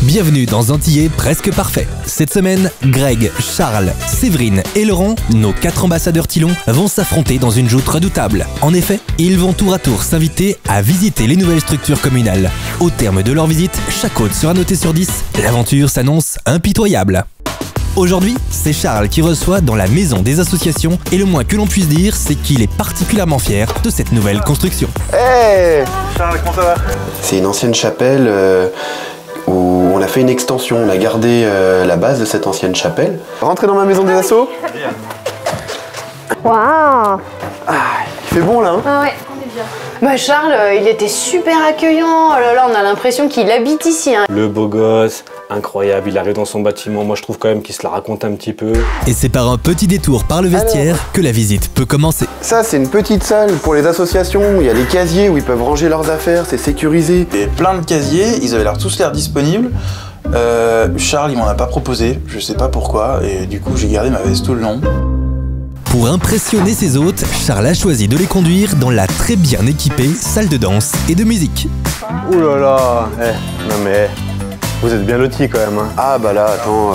Bienvenue dans Antillais presque parfait. Cette semaine, Greg, Charles, Séverine et Laurent, nos 4 ambassadeurs Tillon, vont s'affronter dans une joute redoutable. En effet, ils vont tour à tour s'inviter à visiter les nouvelles structures communales. Au terme de leur visite, chaque hôte sera noté sur 10. L'aventure s'annonce impitoyable. Aujourd'hui, c'est Charles qui reçoit dans la maison des associations et le moins que l'on puisse dire, c'est qu'il est particulièrement fier de cette nouvelle construction. Hey Charles, comment ça va? C'est une ancienne chapelle où on a fait une extension, on a gardé la base de cette ancienne chapelle. Rentrez dans ma maison des assos. Waouh! Il fait bon là, hein? Ah ouais, on est bien. Bah Charles, il était super accueillant. Oh là là, on a l'impression qu'il habite ici. Hein. Le beau gosse, incroyable, il arrive dans son bâtiment. Moi je trouve quand même qu'il se la raconte un petit peu. Et c'est par un petit détour par le vestiaire que la visite peut commencer. Ça, c'est une petite salle pour les associations. Il y a les casiers où ils peuvent ranger leurs affaires, c'est sécurisé. Il y avait plein de casiers, ils avaient tous l'air disponibles. Charles, il m'en a pas proposé, je sais pas pourquoi, et du coup j'ai gardé ma veste tout le long. Pour impressionner ses hôtes, Charles a choisi de les conduire dans la très bien équipée salle de danse et de musique. Ouh là là, non mais vous êtes bien lotis quand même. Hein. Ah bah là, attends...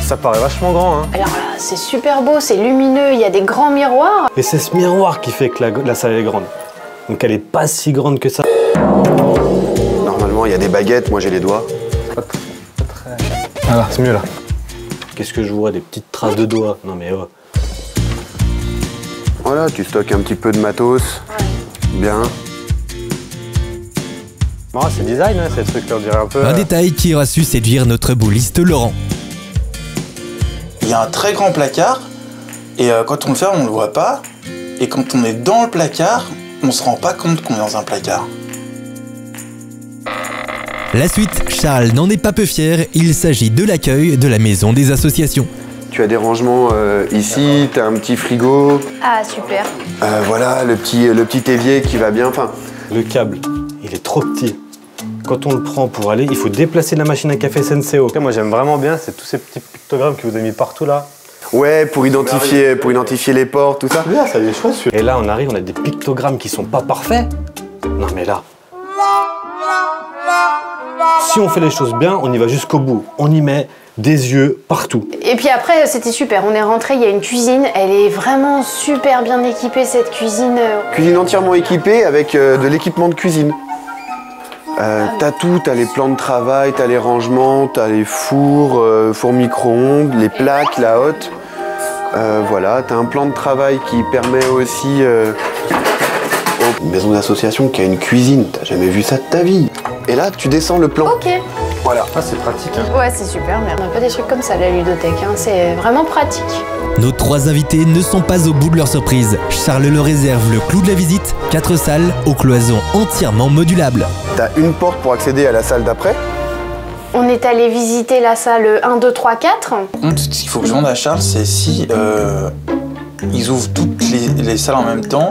Ça paraît vachement grand. Hein. Alors là, c'est super beau, c'est lumineux, il y a des grands miroirs. Et c'est ce miroir qui fait que la salle est grande. Donc elle est pas si grande que ça. Normalement, il y a des baguettes, moi j'ai les doigts. Ah là, c'est mieux là. Qu'est-ce que je vois, des petites traces de doigts. Non mais oh. Voilà, tu stockes un petit peu de matos. Bien. Oh, c'est design, hein, ces trucs-là, on dirait un peu... Un détail qui aura su séduire notre bouliste Laurent. Il y a un très grand placard, et quand on le ferme, on le voit pas. Et quand on est dans le placard, on se rend pas compte qu'on est dans un placard. La suite, Charles n'en est pas peu fier, il s'agit de l'accueil de la maison des associations. Tu as des rangements ici, tu as un petit frigo. Ah super. Voilà, le petit évier qui va bien. Enfin, Le câble, il est trop petit. Quand on le prend pour aller, il faut déplacer la machine à café Senseo. Moi j'aime vraiment bien, c'est tous ces petits pictogrammes que vous avez mis partout là. ouais, pour identifier les portes, tout ça. Là, ça y est chouette. Et là, on arrive, on a des pictogrammes qui sont pas parfaits. Non mais là... Si on fait les choses bien, on y va jusqu'au bout. On y met des yeux partout. Et puis après, c'était super. On est rentré, il y a une cuisine. Elle est vraiment super bien équipée, cette cuisine. Cuisine entièrement équipée avec de l'équipement de cuisine. T'as tout, t'as les plans de travail, t'as les rangements, t'as les fours, fours micro-ondes, les plaques, la hotte. Voilà, t'as un plan de travail qui permet aussi aux maisons d'association qui a une cuisine. T'as jamais vu ça de ta vie. Et là, tu descends le plan. Ok. Voilà. Ah, c'est pratique. Hein. Ouais, c'est super. Mais on n'a pas des trucs comme ça, la ludothèque. Hein. C'est vraiment pratique. Nos 3 invités ne sont pas au bout de leur surprise. Charles leur réserve le clou de la visite, 4 salles aux cloisons entièrement modulables. T'as une porte pour accéder à la salle d'après. On est allé visiter la salle 1, 2, 3, 4. Par contre, ce qu'il faut que je demande à Charles, c'est si ils ouvrent toutes les salles en même temps,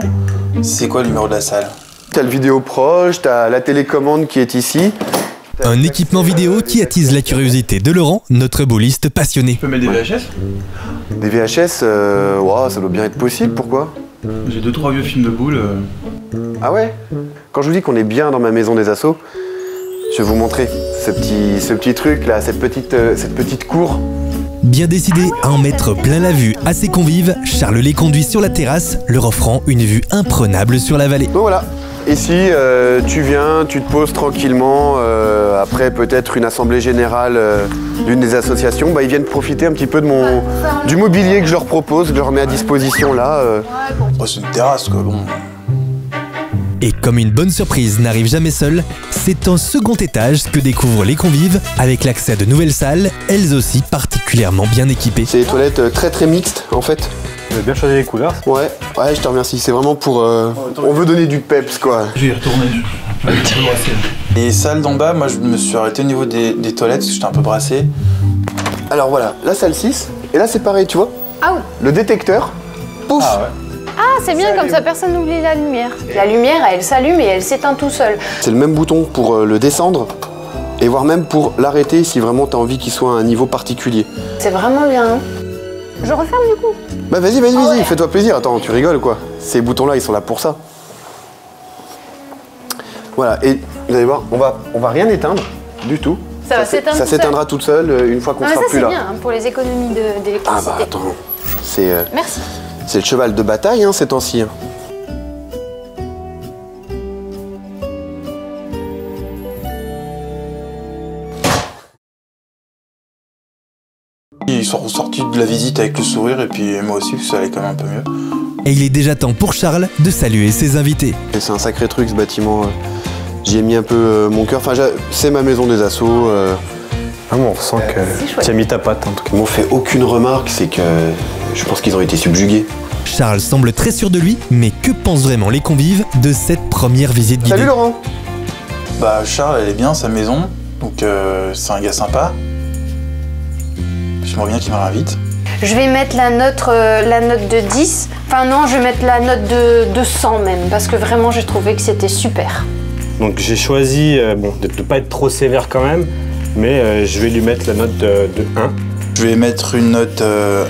c'est quoi le numéro de la salle? T'as le vidéo proche, t'as la télécommande qui est ici. Un équipement vidéo qui attise la curiosité de Laurent, notre bouliste passionné. Tu peux mettre des VHS? Des VHS, wow, ça doit bien être possible, pourquoi? J'ai 2-3 vieux films de boules. Ah ouais? Quand je vous dis qu'on est bien dans ma maison des assos, je vais vous montrer ce petit truc là, cette petite cour. Bien décidé à en mettre plein la vue à ses convives, Charles les conduit sur la terrasse, leur offrant une vue imprenable sur la vallée. Donc voilà, ici tu viens, tu te poses tranquillement, après peut-être une assemblée générale d'une des associations, bah, ils viennent profiter un petit peu de du mobilier que je leur propose, que je leur mets à disposition là. Oh, c'est une terrasse quoi, bon. Et comme une bonne surprise n'arrive jamais seule, c'est en second étage que découvrent les convives avec l'accès à de nouvelles salles, elles aussi particulièrement bien équipées. C'est des toilettes très mixtes en fait. Vous avez bien choisi les couleurs. Ouais, je te remercie, c'est vraiment pour... on veut donner du peps quoi. Je vais y retourner. Les salles d'en bas, moi je me suis arrêté au niveau des toilettes parce que j'étais un peu brassé. Alors voilà, la salle 6, et là c'est pareil, tu vois. Ah oui. Le détecteur, pouf. Ah ouais. Ah, c'est bien, comme ça personne n'oublie la lumière. La lumière, elle s'allume et elle s'éteint tout seul. C'est le même bouton pour le descendre, et voire même pour l'arrêter si vraiment tu as envie qu'il soit à un niveau particulier. C'est vraiment bien. Hein. Je referme du coup. Bah vas-y, fais-toi plaisir. Attends, tu rigoles quoi? Ces boutons-là, ils sont là pour ça. Voilà, et vous allez voir, on va rien éteindre du tout. Ça va s'éteindre Ça tout seul. s'éteindra toute seule une fois qu'on Non, mais sera ça plus c'est là. bien hein, pour les économies d'électricité. Ah bah attends, c'est Merci. le cheval de bataille hein, ces temps-ci. Hein. Ils sont ressortis de la visite avec le sourire et puis moi aussi, ça allait quand même un peu mieux. Et il est déjà temps pour Charles de saluer ses invités. Et c'est un sacré truc ce bâtiment. J'y ai mis un peu mon cœur. Enfin, c'est ma maison des assos. Ah, on ressent que tu as mis ta patte en tout cas. Ils m'ont fait aucune remarque, c'est que je pense qu'ils ont été subjugués. Charles semble très sûr de lui, mais que pensent vraiment les convives de cette première visite guidée? Salut Laurent. Bah Charles, elle est bien, sa maison, donc c'est un gars sympa. J'aimerais bien qu'il me réinvite. Je vais mettre la note de 10. Enfin non, je vais mettre la note de 100 même, parce que vraiment j'ai trouvé que c'était super. Donc j'ai choisi de ne pas être trop sévère quand même, mais je vais lui mettre la note de 1. Je vais mettre une note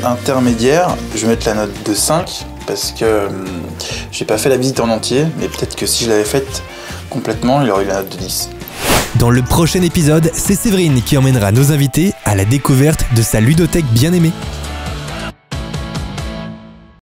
intermédiaire, je vais mettre la note de 5, parce que j'ai pas fait la visite en entier, mais peut-être que si je l'avais faite complètement, il aurait eu la note de 10. Dans le prochain épisode, c'est Séverine qui emmènera nos invités à la découverte de sa ludothèque bien aimée.